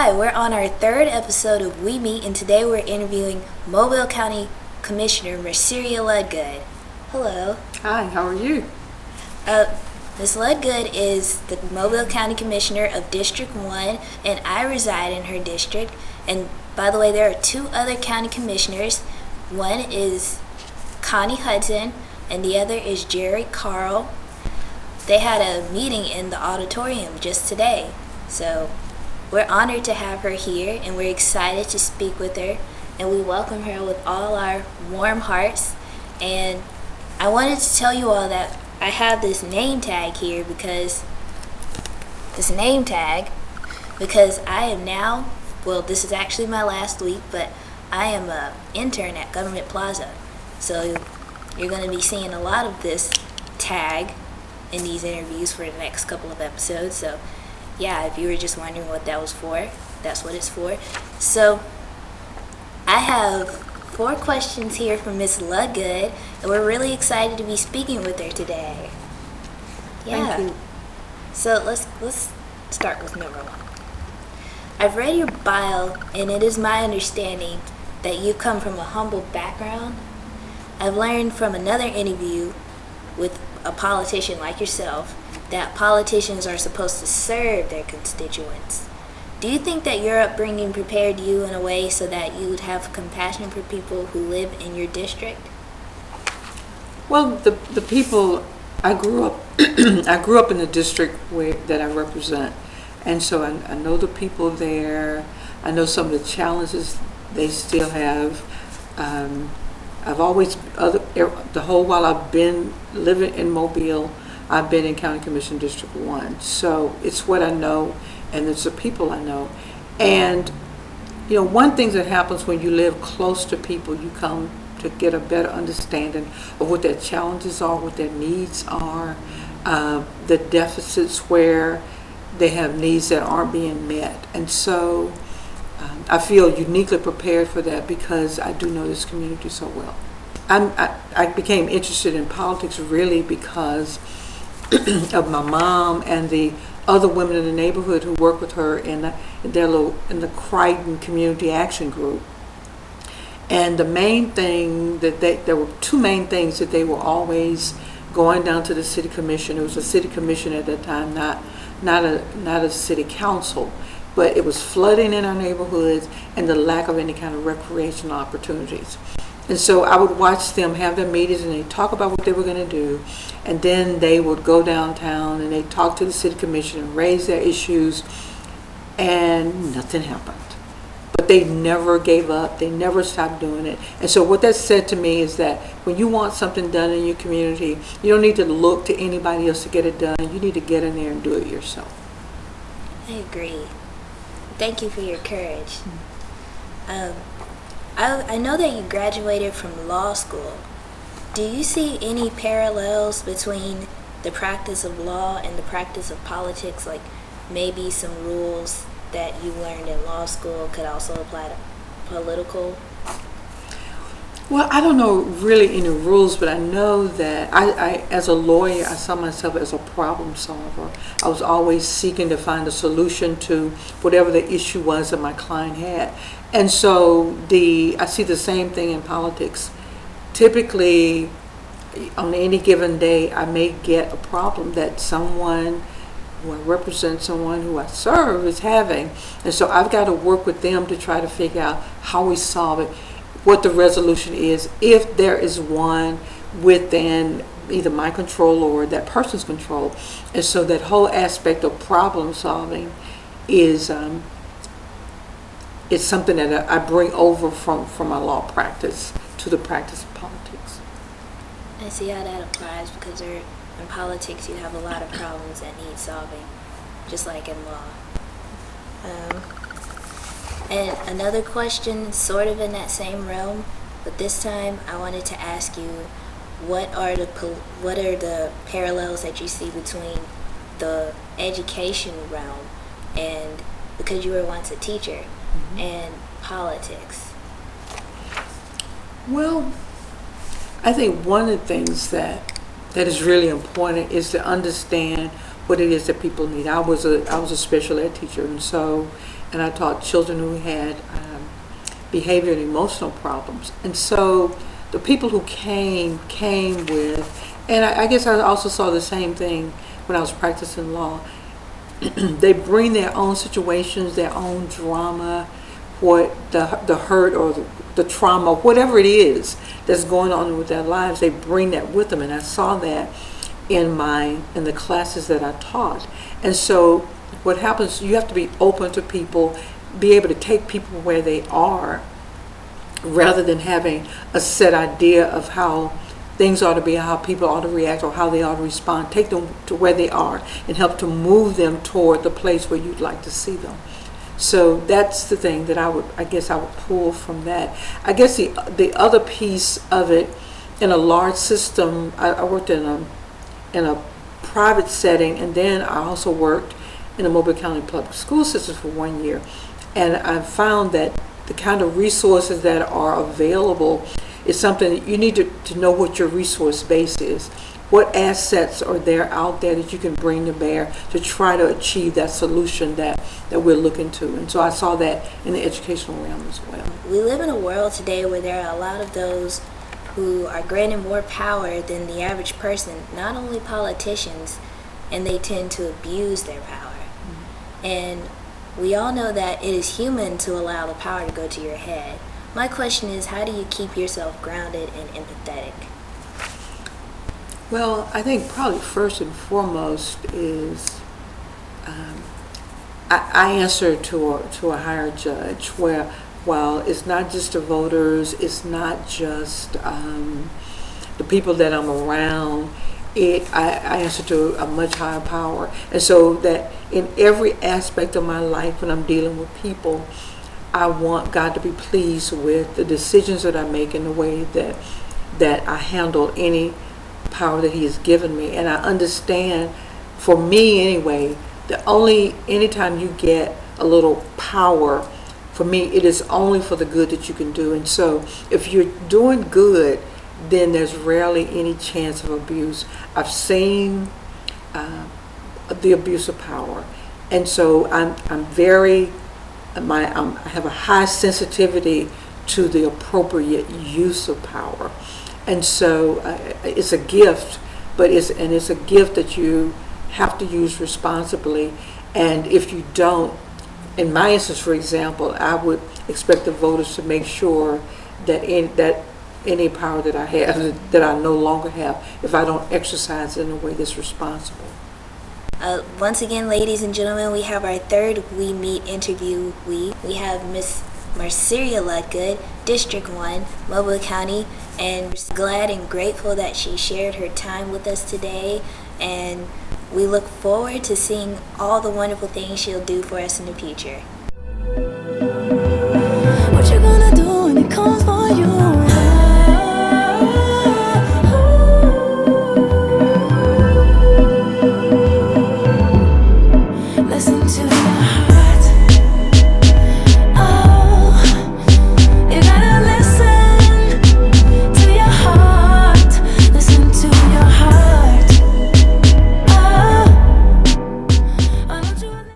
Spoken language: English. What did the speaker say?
Hi, we're on our third episode of We Meet, and today we're interviewing Mobile County Commissioner Merceria Ludgood. Hello. Hi, how are you? Ms. Ludgood is the Mobile County Commissioner of District 1, and I reside in her district. And by the way, there are two other county commissioners. One is Connie Hudson, and the other is Jerry Carl. They had a meeting in the auditorium just today, so we're honored to have her here, and we're excited to speak with her, and we welcome her with all our warm hearts. And I wanted to tell you all that I have this name tag here because I am now, well, this is actually my last week, but I am an intern at Government Plaza. So you're going to be seeing a lot of this tag in these interviews for the next couple of episodes. So yeah, if you were just wondering what that was for, that's what it's for. So I have 4 questions here from Miss Ludgood, and we're really excited to be speaking with her today. Yeah. Thank you. So let's start with number 1. I've read your bio, and it is my understanding that you come from a humble background. I've learned from another interview with a politician like yourself that politicians are supposed to serve their constituents. Do you think that your upbringing prepared you in a way so that you would have compassion for people who live in your district? Well, the people I grew up I grew up in the district that I represent, and so I know the people there. I know some of the challenges they still have. I've always the whole while I've been living in Mobile, I've been in County Commission District 1. So it's what I know, and it's the people I know. And, you know, one thing that happens when you live close to people, you come to get a better understanding of what their challenges are, what their needs are, the deficits where they have needs that aren't being met. And so I feel uniquely prepared for that because I do know this community so well. I became interested in politics really because of my mom and the other women in the neighborhood who work with her in the Crichton Community Action Group. And the main thing there were 2 main things that they were always going down to the city commission. It was a city commission at that time, not a city council, but it was flooding in our neighborhoods and the lack of any kind of recreational opportunities. And so I would watch them have their meetings and they'd talk about what they were going to do. And then they would go downtown and they'd talk to the city commission and raise their issues. And nothing happened. But they never gave up. They never stopped doing it. And so what that said to me is that when you want something done in your community, you don't need to look to anybody else to get it done. You need to get in there and do it yourself. I agree. Thank you for your courage. I know that you graduated from law school. Do you see any parallels between the practice of law and the practice of politics? Like maybe some rules that you learned in law school could also apply to political? Well, I don't know really any rules, but I know that I as a lawyer, I saw myself as a problem solver. I was always seeking to find a solution to whatever the issue was that my client had. And so I see the same thing in politics. Typically, on any given day, I may get a problem that someone who I represent, someone who I serve is having. And so I've got to work with them to try to figure out how we solve it, what the resolution is, if there is one within either my control or that person's control. And so that whole aspect of problem solving is it's something that I bring over from my law practice to the practice of politics. I see how that applies because in politics you have a lot of problems that need solving, just like in law. And another question sort of in that same realm, but this time I wanted to ask you, what are the parallels that you see between the education realm and, because you were once a teacher, and politics? Well, I think one of the things that is really important is to understand what it is that people need. I was a special ed teacher, and so and I taught children who had behavior and emotional problems. And so the people who came with, and I guess I also saw the same thing when I was practicing law. They bring their own situations, their own drama, what the hurt or the trauma, whatever it is that's going on with their lives, they bring that with them. And I saw that in the classes that I taught. And so what happens, you have to be open to people, be able to take people where they are, rather than having a set idea of how things ought to be, how people ought to react, or how they ought to respond. Take them to where they are and help to move them toward the place where you'd like to see them. So that's the thing that I guess I would pull from that. I guess the other piece of it, in a large system, I worked in a private setting, and then I also worked in the Mobile County Public School System for 1 year. And I found that the kind of resources that are available is something that you need to know what your resource base is. What assets are there out there that you can bring to bear to try to achieve that solution that we're looking to? And so I saw that in the educational realm as well. We live in a world today where there are a lot of those who are granted more power than the average person, not only politicians, and they tend to abuse their power. Mm-hmm. And we all know that it is human to allow the power to go to your head. My question is, how do you keep yourself grounded and empathetic? Well, I think probably first and foremost is I answer to a higher judge, where while it's not just the voters, it's not just the people that I'm around, I answer to a much higher power. And so that in every aspect of my life when I'm dealing with people, I want God to be pleased with the decisions that I make and the way that I handle any power that He has given me. And I understand, for me anyway, that anytime you get a little power, for me, it is only for the good that you can do. And so if you're doing good, then there's rarely any chance of abuse. I've seen the abuse of power. And so I have a high sensitivity to the appropriate use of power. And so it's a gift, but it's a gift that you have to use responsibly. And if you don't, in my instance, for example, I would expect the voters to make sure that any power that I have, that I no longer have, if I don't exercise it in a way that's responsible. Once again, ladies and gentlemen, we have our third We Meet interviewee. We have Miss Merceria Ludgood, District 1, Mobile County, and we're glad and grateful that she shared her time with us today, and we look forward to seeing all the wonderful things she'll do for us in the future.